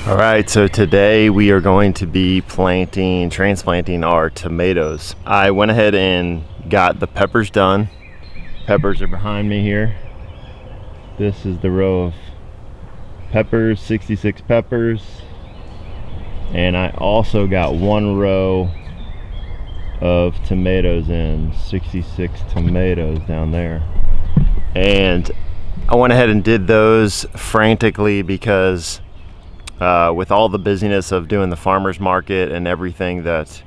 All right, so today we are going to be transplanting our tomatoes. I went ahead and got the peppers done. Peppers are behind me here. This is the row of peppers, 66 peppers. And I also got one row of tomatoes in, 66 tomatoes down there. And I went ahead and did those frantically because with all the busyness of doing the farmer's market and everything that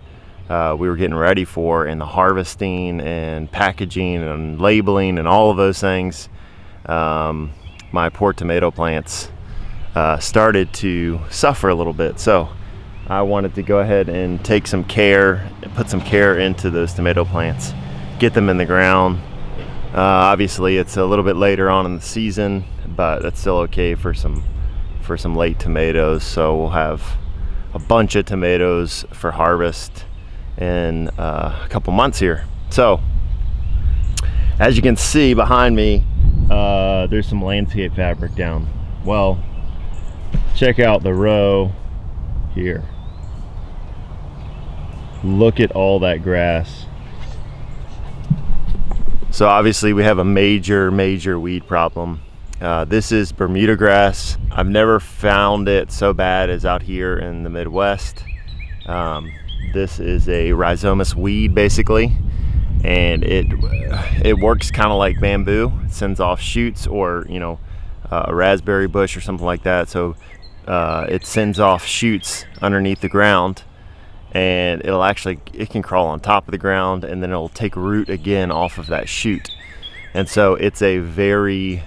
we were getting ready for, and the harvesting and packaging and labeling and all of those things, my poor tomato plants started to suffer a little bit. So I wanted to go ahead and take some care, put some care into those tomato plants, get them in the ground. Obviously it's a little bit later on in the season, but that's still okay for some late tomatoes. So we'll have a bunch of tomatoes for harvest in a couple months here. So as you can see behind me, there's some landscape fabric down. Well, check out the row here. Look at all that grass. So obviously we have a major weed problem. This is Bermuda grass. I've never found it so bad as out here in the Midwest. This is a rhizomatous weed basically, and it works kind of like bamboo. It sends off shoots, or a raspberry bush or something like that. So it sends off shoots underneath the ground, and it can crawl on top of the ground, and then it'll take root again off of that shoot. And so it's a very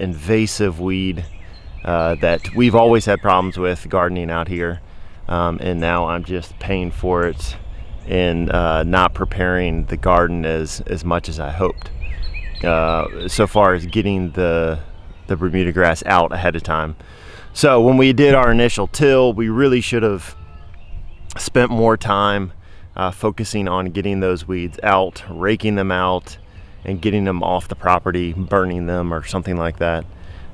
invasive weed that we've always had problems with gardening out here, and now I'm just paying for it and not preparing the garden as much as I hoped, so far as getting the Bermuda grass out ahead of time. So when we did our initial till, we really should have spent more time focusing on getting those weeds out, raking them out, and getting them off the property, burning them or something like that.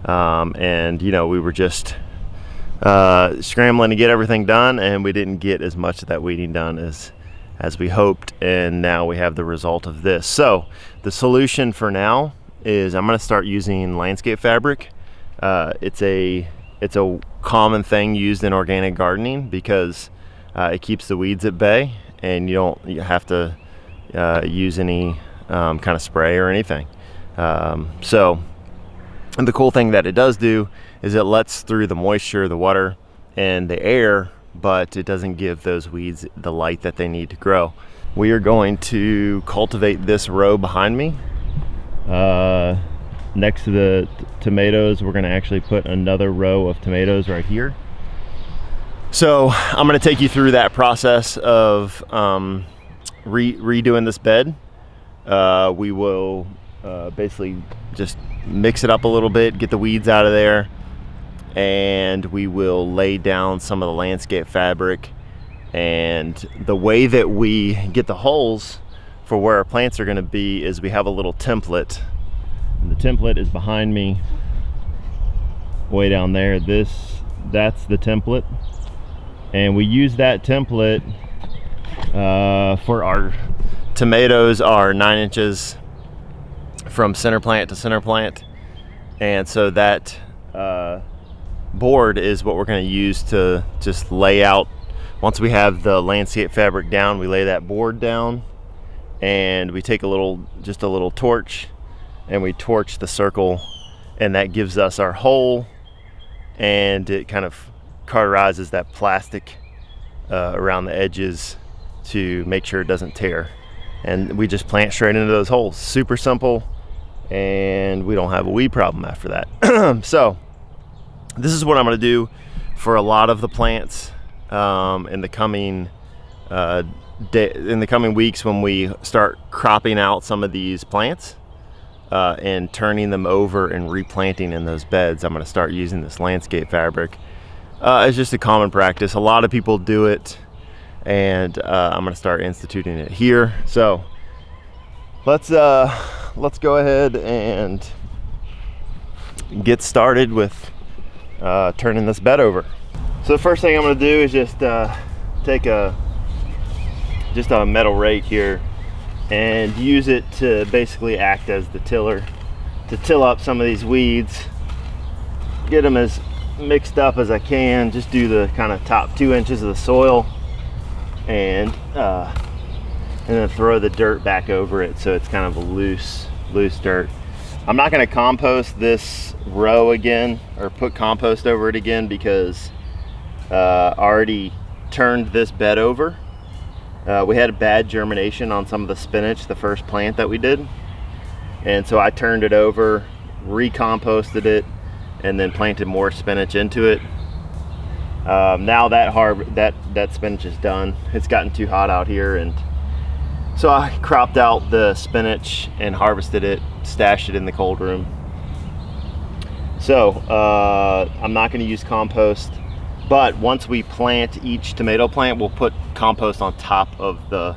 And we were just scrambling to get everything done, and we didn't get as much of that weeding done as we hoped, and now we have the result of this. So the solution for now is I'm going to start using landscape fabric. It's a common thing used in organic gardening because it keeps the weeds at bay, and you have to use any kind of spray or anything. So and the cool thing that it does do is it lets through the moisture, the water, and the air, but it doesn't give those weeds the light that they need to grow. We are going to cultivate this row behind me. Next to the tomatoes, we're going to actually put another row of tomatoes right here. So I'm going to take you through that process of redoing this bed. We will basically just mix it up a little bit, get the weeds out of there, and we will lay down some of the landscape fabric. And the way that we get the holes for where our plants are going to be is we have a little template. And the template is behind me, way down there. That's the template, and we use that template for our tomatoes are 9 inches from center plant to center plant, and so that board is what we're going to use to just lay out. Once we have the landscape fabric down, we lay that board down, and we take just a little torch, and we torch the circle, and that gives us our hole, and it kind of cauterizes that plastic around the edges to make sure it doesn't tear. And we just plant straight into those holes. Super simple, and we don't have a weed problem after that. So this is what I'm going to do for a lot of the plants in the coming weeks when we start cropping out some of these plants and turning them over and replanting in those beds. I'm going to start using this landscape fabric. It's just a common practice. A lot of people do it, and I'm going to start instituting it here. So let's go ahead and get started with turning this bed over. So the first thing I'm going to do is just take a metal rake here and use it to basically act as the tiller to till up some of these weeds, get them as mixed up as I can. Just do the kind of top 2 inches of the soil and then throw the dirt back over it so it's kind of a loose dirt. I'm not going to compost this row again or put compost over it again because I already turned this bed over. We had a bad germination on some of the spinach, the first plant that we did, and so I turned it over, recomposted it, and then planted more spinach into it. Now that spinach is done. It's gotten too hot out here, and so I cropped out the spinach and harvested it, stashed it in the cold room. So I'm not going to use compost, but once we plant each tomato plant, we'll put compost on top of the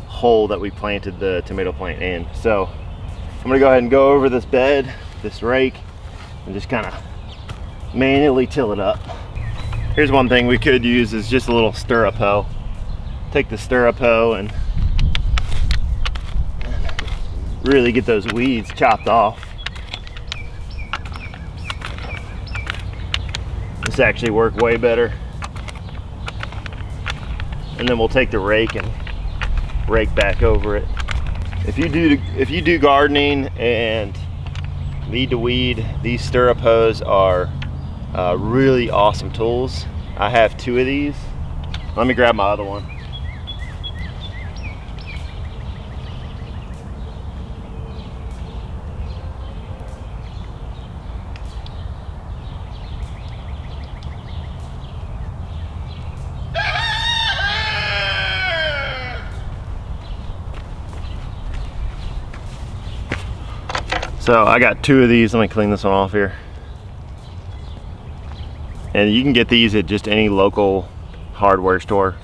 hole that we planted the tomato plant in. So I'm going to go ahead and go over this bed, this rake, and just kind of manually till it up. Here's one thing we could use is just a little stirrup hoe. Take the stirrup hoe and really get those weeds chopped off. This actually worked way better. And then we'll take the rake and rake back over it. If you do gardening and need to weed, these stirrup hoes are really awesome tools. I have 2 of these. Let me grab my other one. So I got 2 of these. Let me clean this one off here. And you can get these at just any local hardware store.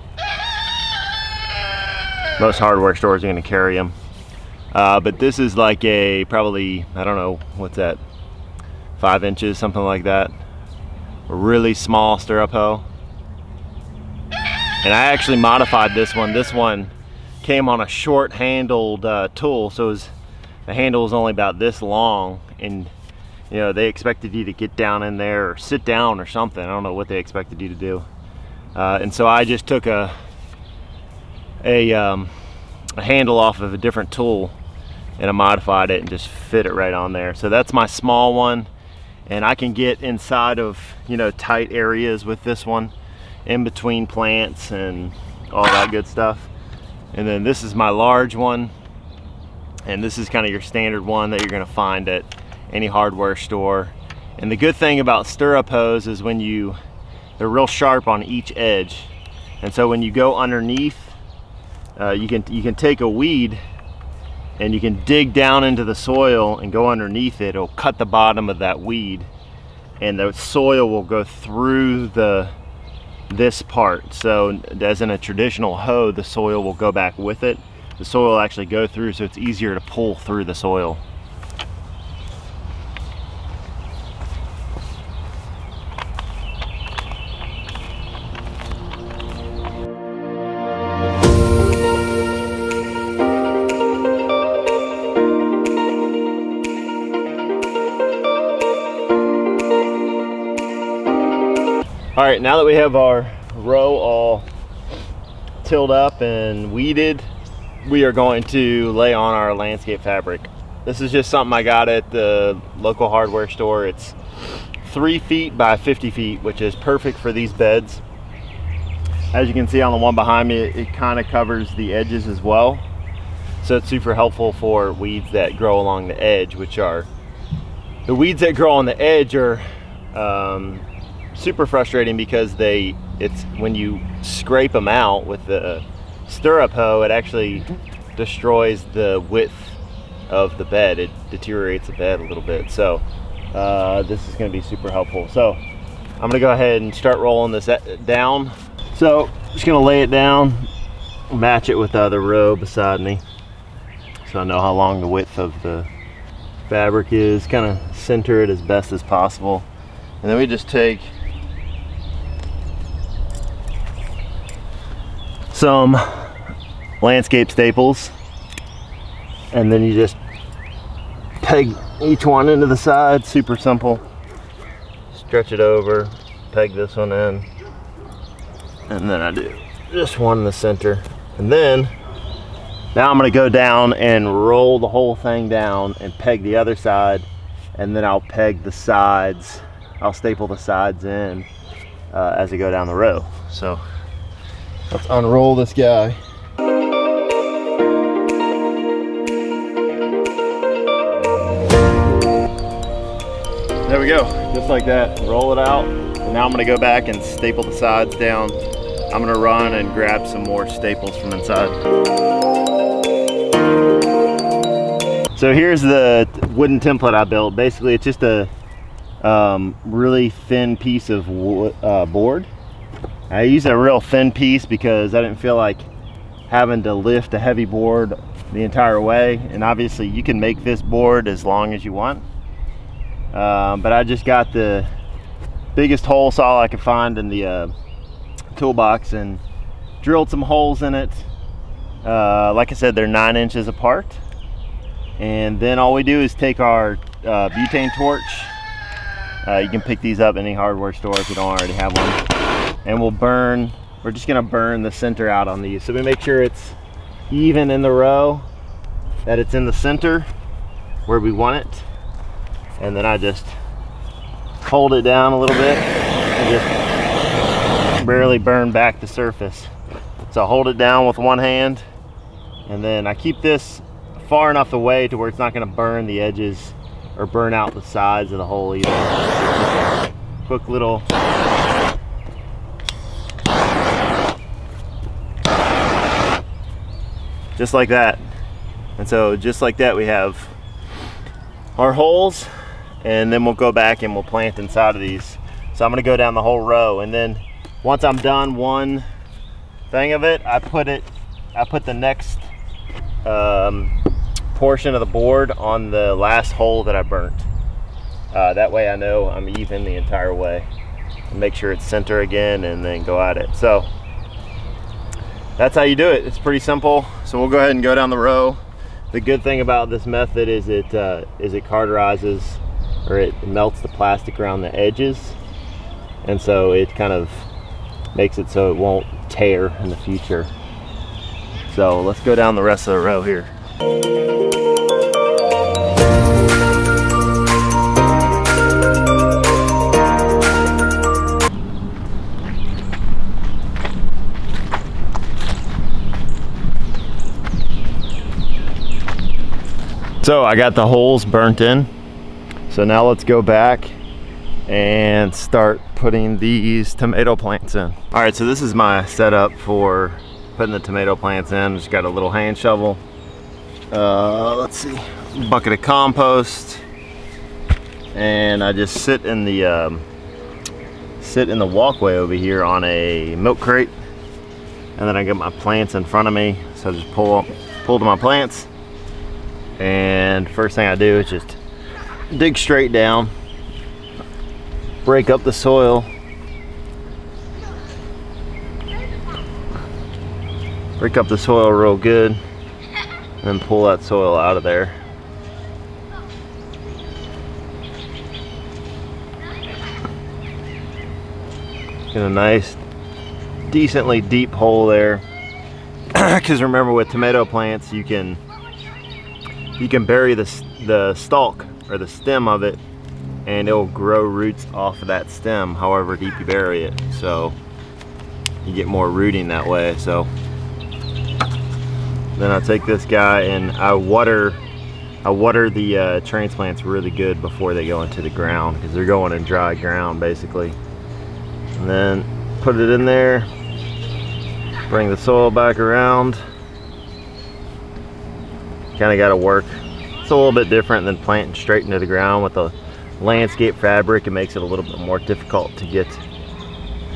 Most hardware stores are going to carry them. But this is like probably, I don't know, what's that, 5 inches, something like that. A really small stirrup hoe. And I actually modified this one. This one came on a short handled tool, so the handle was only about this long, and you know, they expected you to get down in there or sit down or something. I don't know what they expected you to do. And so I just took a handle off of a different tool and I modified it and just fit it right on there. So that's my small one, and I can get inside of, you know, tight areas with this one, in between plants and all that good stuff. And then this is my large one, and this is kind of your standard one that you're going to find at any hardware store. And the good thing about stirrup hoes is they're real sharp on each edge, and so when you go underneath, you can take a weed and you can dig down into the soil and go underneath it. It'll cut the bottom of that weed, and the soil will go through this part. So as in a traditional hoe, the soil will go back with it. The soil will actually go through, so it's easier to pull through the soil. All right, now that we have our row all tilled up and weeded, we are going to lay on our landscape fabric. This is just something I got at the local hardware store. It's 3 feet by 50 feet, which is perfect for these beds. As you can see on the one behind me, it kind of covers the edges as well. So it's super helpful for weeds that grow along the edge, which are, the weeds that grow on the edge are super frustrating because when you scrape them out with the stirrup hoe, it actually destroys the width of the bed. It deteriorates the bed a little bit. So this is going to be super helpful. So I'm going to go ahead and start rolling this down. So just going to lay it down, match it with the other row beside me, so I know how long the width of the fabric is, kind of center it as best as possible. And then we just take some landscape staples, and then you just peg each one into the side. Super simple. Stretch it over, peg this one in, and then I do just one in the center. And then now I'm going to go down and roll the whole thing down and peg the other side, and then I'll peg the sides. I'll staple the sides in as I go down the row. So let's unroll this guy. There we go, just like that. Roll it out. And now I'm going to go back and staple the sides down. I'm going to run and grab some more staples from inside. So here's the wooden template I built. Basically, it's just a really thin piece of board. I use a real thin piece because I didn't feel like having to lift a heavy board the entire way. And obviously, you can make this board as long as you want. But I just got the biggest hole saw I could find in the toolbox and drilled some holes in it. Like I said, they're 9 inches apart. And then all we do is take our butane torch. You can pick these up in any hardware store if you don't already have one. And we're just gonna burn the center out on these. So we make sure it's even in the row, that it's in the center where we want it. And then I just hold it down a little bit and just barely burn back the surface. So I hold it down with one hand, and then I keep this far enough away to where it's not going to burn the edges or burn out the sides of the hole either. Quick little just like that. And so just like that, we have our holes. And then we'll go back and we'll plant inside of these. So I'm gonna go down the whole row, and then once I'm done one thing of it, I put the next portion of the board on the last hole that I burnt. That way I know I'm even the entire way. And make sure it's center again, and then go at it. So that's how you do it. It's pretty simple. So we'll go ahead and go down the row. The good thing about this method is it cauterizes, or it melts the plastic around the edges, and so it kind of makes it so it won't tear in the future. So let's go down the rest of the row here. So I got the holes burnt in. So now let's go back and start putting these tomato plants in. All right, so this is my setup for putting the tomato plants in. Just got a little hand shovel. Let's see, bucket of compost, and I just sit in the walkway over here on a milk crate, and then I get my plants in front of me. So I just pull to my plants, and first thing I do is just dig straight down, break up the soil, real good, and then pull that soil out of there. Get a nice, decently deep hole there. Because remember, with tomato plants, you can bury the stalk or the stem of it, and it'll grow roots off of that stem however deep you bury it, so you get more rooting that way. So then I take this guy and I water the transplants really good before they go into the ground, because they're going in dry ground basically. And then put it in there, bring the soil back around. Kind of got to work. It's a little bit different than planting straight into the ground with the landscape fabric. It makes it a little bit more difficult to get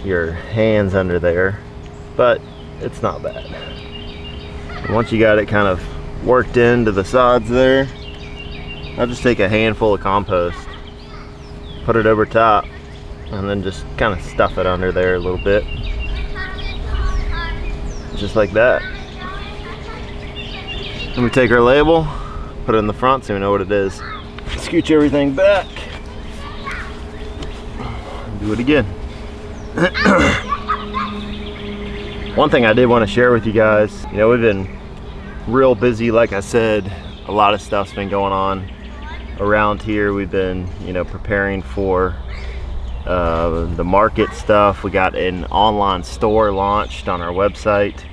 your hands under there, but it's not bad. And once you got it kind of worked into the sides there, I'll just take a handful of compost, put it over top, and then just kind of stuff it under there a little bit. just like that. And we take our label, put it in the front so we know what it is. Scooch everything back. Do it again. One thing I did want to share with you guys, you know, we've been real busy, like I said. A lot of stuff's been going on around here. We've been, you know, preparing for the market stuff. We got an online store launched on our website,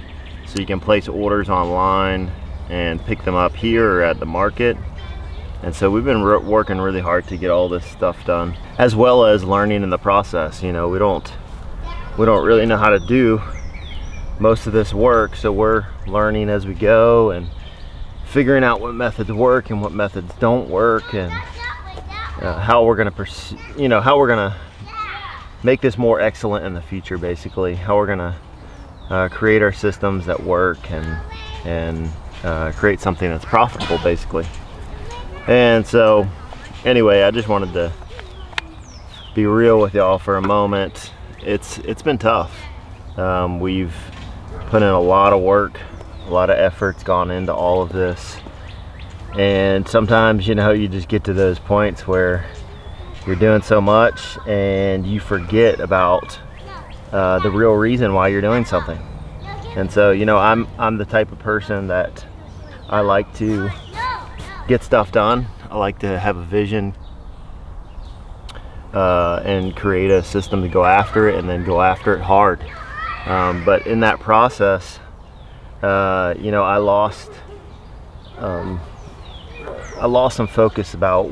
so you can place orders online and pick them up here or at the market. And so we've been working really hard to get all this stuff done, as well as learning in the process. You know, we don't really know how to do most of this work, so we're learning as we go and figuring out what methods work and what methods don't work, and how we're going to how we're going to make this more excellent in the future. Basically, how we're going to create our systems that work and create something that's profitable, basically. And so anyway, I just wanted to be real with y'all for a moment. It's been tough. We've put in a lot of work, a lot of effort's gone into all of this, and sometimes, you know, you just get to those points where you're doing so much and you forget about the real reason why you're doing something. And so, you know, I'm the type of person that I like to get stuff done. I like to have a vision and create a system to go after it, and then go after it hard. But in that process, you know, I lost some focus about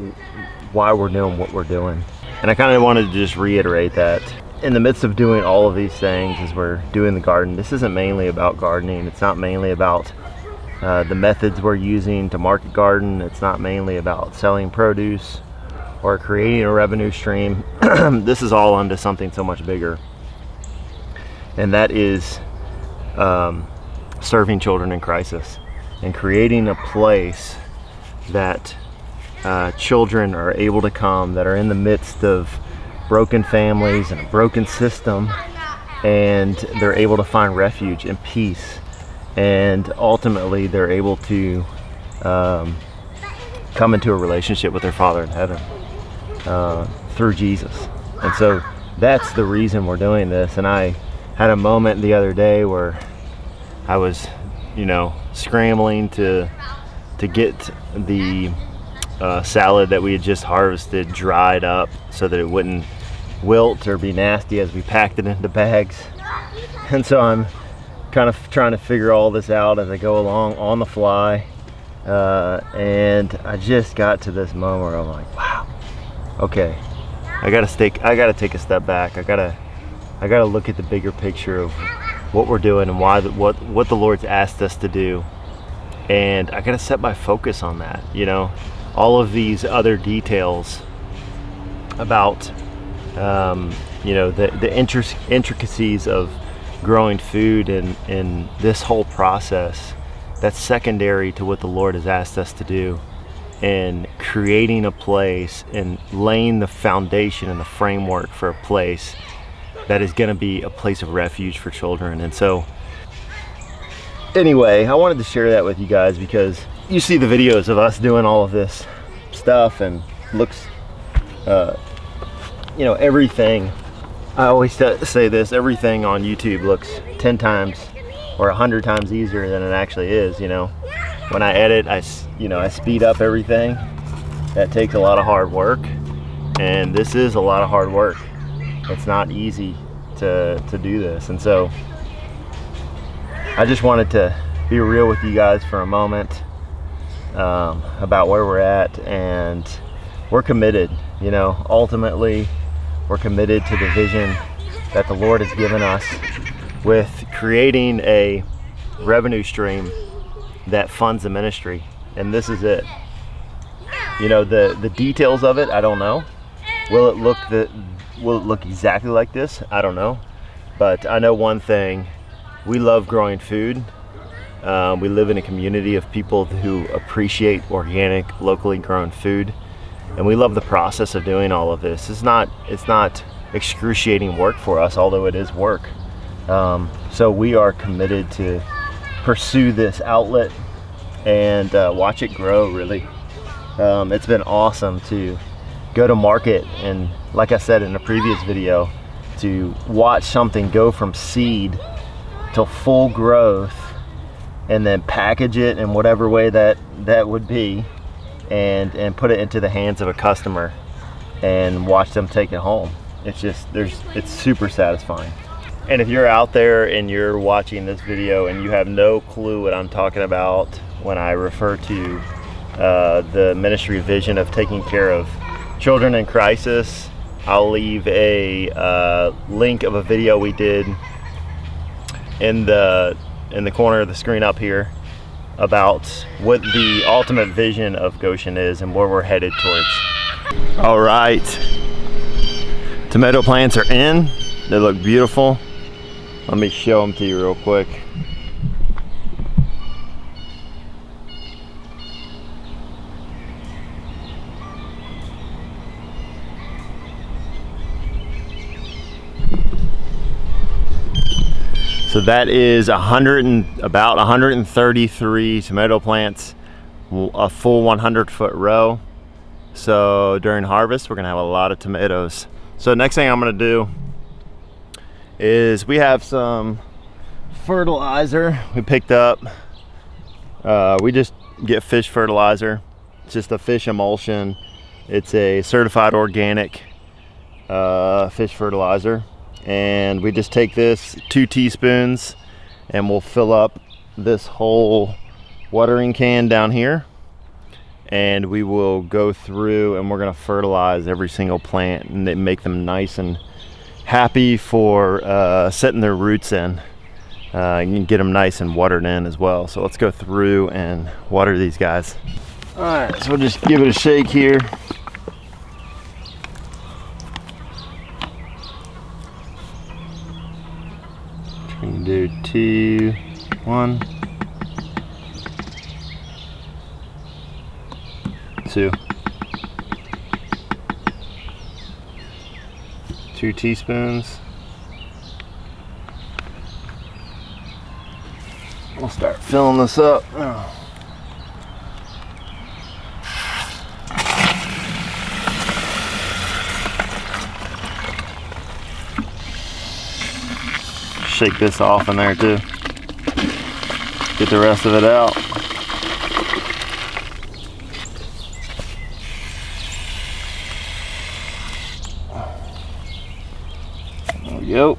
why we're doing what we're doing. And I kind of wanted to just reiterate that in the midst of doing all of these things, as we're doing the garden, this isn't mainly about gardening. It's not mainly about the methods we're using to market garden. It's not mainly about selling produce or creating a revenue stream. This is all into something so much bigger, and that is serving children in crisis and creating a place that children are able to come, that are in the midst of broken families and a broken system, and they're able to find refuge and peace, and ultimately they're able to come into a relationship with their Father in heaven through Jesus. And so that's the reason we're doing this. And I had a moment the other day where I was, you know, scrambling to get the salad that we had just harvested dried up so that it wouldn't wilt or be nasty as we packed it into bags. And so I'm kind of trying to figure all this out as I go along on the fly, and I just got to this moment where I'm like, wow, okay, I gotta take a step back. I gotta look at the bigger picture of what we're doing and what the Lord's asked us to do, and I gotta set my focus on that. You know, all of these other details about you know, the intricacies of growing food and this whole process, that's secondary to what the Lord has asked us to do, and creating a place and laying the foundation and the framework for a place that is going to be a place of refuge for children. And so anyway, I wanted to share that with you guys, because you see the videos of us doing all of this stuff, and looks you know, everything, I always say this, everything on YouTube looks 10 times or 100 times easier than it actually is. You know, when I edit, I speed up everything. That takes a lot of hard work, and this is a lot of hard work. It's not easy to do this. And so I just wanted to be real with you guys for a moment about where we're at, and we're committed. You know, ultimately we're committed to the vision that the Lord has given us, with creating a revenue stream that funds the ministry. And this is it. You know, the details of it, I don't know. Will it look exactly like this? I don't know. But I know one thing: we love growing food. We live in a community of people who appreciate organic, locally grown food, and we love the process of doing all of this. It's not excruciating work for us, although it is work. So we are committed to pursue this outlet and watch it grow. Really, it's been awesome to go to market, and like I said in a previous video, to watch something go from seed to full growth and then package it in whatever way that would be, and put it into the hands of a customer and watch them take it home. It's just, it's super satisfying. And if you're out there and you're watching this video and you have no clue what I'm talking about when I refer to the ministry vision of taking care of children in crisis, I'll leave a link of a video we did in the corner of the screen up here about what the ultimate vision of Goshen is and where we're headed towards. All right, tomato plants are in. They look beautiful. Let me show them to you real quick. So that is about 133 tomato plants, a full 100-foot row. So during harvest, we're gonna have a lot of tomatoes. So next thing I'm gonna do is we have some fertilizer we picked up. We just get fish fertilizer. It's just a fish emulsion. It's a certified organic fish fertilizer. And we just take this 2 teaspoons and we'll fill up this whole watering can down here, and we will go through and we're going to fertilize every single plant and make them nice and happy for setting their roots in. You can get them nice and watered in as well. So let's go through and water these guys. All right, so we'll just give it a shake here. Do 2, 1, 2. 2 teaspoons. We'll start filling this up. Shake this off in there too. Get the rest of it out. There we go.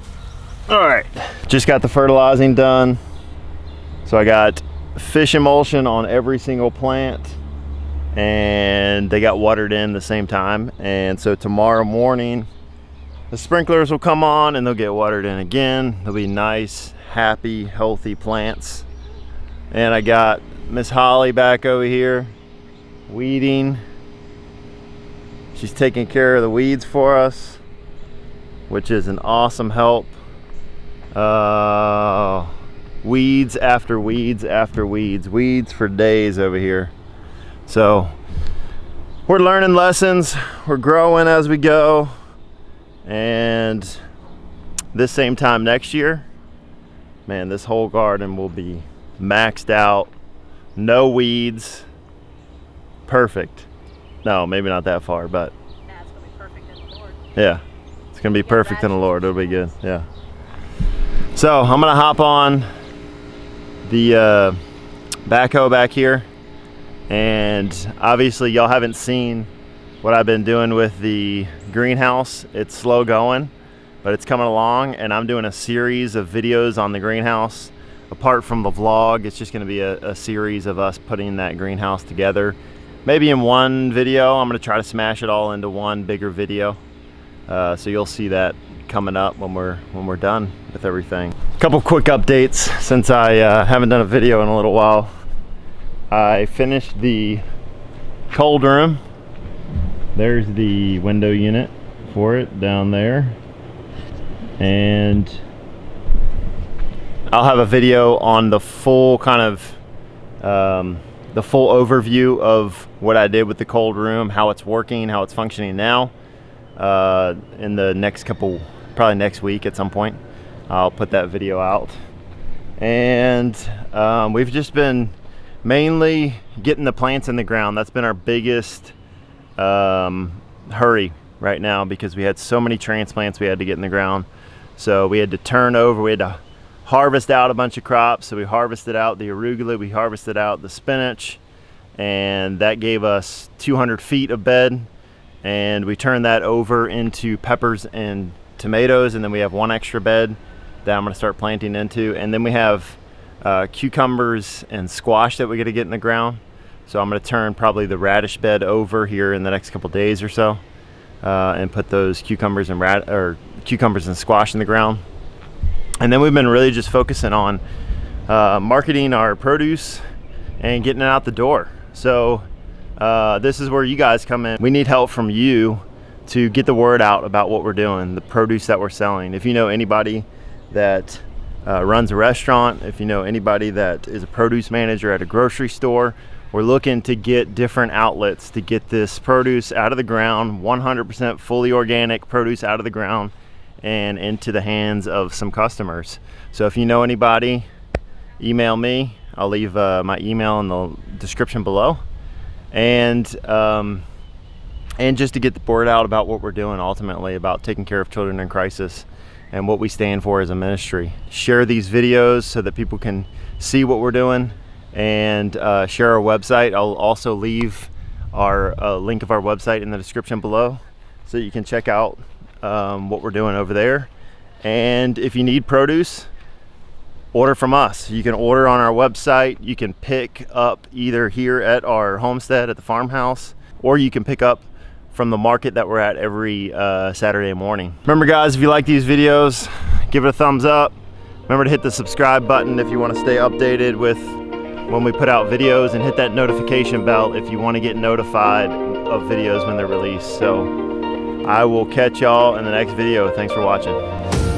All right, just got the fertilizing done. So I got fish emulsion on every single plant, and they got watered in the same time. And so tomorrow morning, the sprinklers will come on and they'll get watered in again. They'll be nice, happy, healthy plants. And I got Miss Holly back over here weeding. She's taking care of the weeds for us, which is an awesome help. Weeds after weeds after weeds. Weeds for days over here. So we're learning lessons. We're growing as we go. And this same time next year, man, this whole garden will be maxed out, no weeds, perfect. No, maybe not that far, but yeah, it's gonna be perfect in the Lord. Yeah, it's gonna be perfect in the Lord. It'll be good. Yeah. So I'm gonna hop on the backhoe back here, and obviously y'all haven't seen what I've been doing with the greenhouse. It's slow going, but it's coming along, and I'm doing a series of videos on the greenhouse. Apart from the vlog, it's just going to be a series of us putting that greenhouse together. Maybe in one video, I'm going to try to smash it all into one bigger video. So you'll see that coming up when we're done with everything. A couple quick updates since I haven't done a video in a little while. I finished the cold room. There's the window unit for it down there, and I'll have a video on the full kind of the full overview of what I did with the cold room, how it's working, how it's functioning now, in the next couple, probably next week at some point. I'll put that video out. And we've just been mainly getting the plants in the ground. That's been our biggest hurry right now, because we had so many transplants we had to get in the ground. So we had to turn over, we had to harvest out a bunch of crops. So we harvested out the arugula, we harvested out the spinach, and that gave us 200 feet of bed. And we turned that over into peppers and tomatoes, and then we have one extra bed that I'm going to start planting into. And then we have cucumbers and squash that we got to get in the ground. So I'm going to turn probably the radish bed over here in the next couple days or so, and put those cucumbers and squash in the ground. And then we've been really just focusing on marketing our produce and getting it out the door. So this is where you guys come in. We need help from you to get the word out about what we're doing, the produce that we're selling. If you know anybody that runs a restaurant, if you know anybody that is a produce manager at a grocery store, we're looking to get different outlets to get this produce out of the ground, 100% fully organic produce out of the ground and into the hands of some customers. So if you know anybody, email me. I'll leave my email in the description below. And just to get the word out about what we're doing, ultimately about taking care of children in crisis and what we stand for as a ministry. Share these videos so that people can see what we're doing, and share our website. I'll also leave our link of our website in the description below, so you can check out what we're doing over there. And if you need produce, order from us. You can order on our website. You can pick up either here at our homestead at the farmhouse, or you can pick up from the market that we're at every Saturday morning. Remember guys, if you like these videos, give it a thumbs up. Remember to hit the subscribe button if you want to stay updated with when we put out videos, and hit that notification bell if you want to get notified of videos when they're released. So I will catch y'all in the next video. Thanks for watching.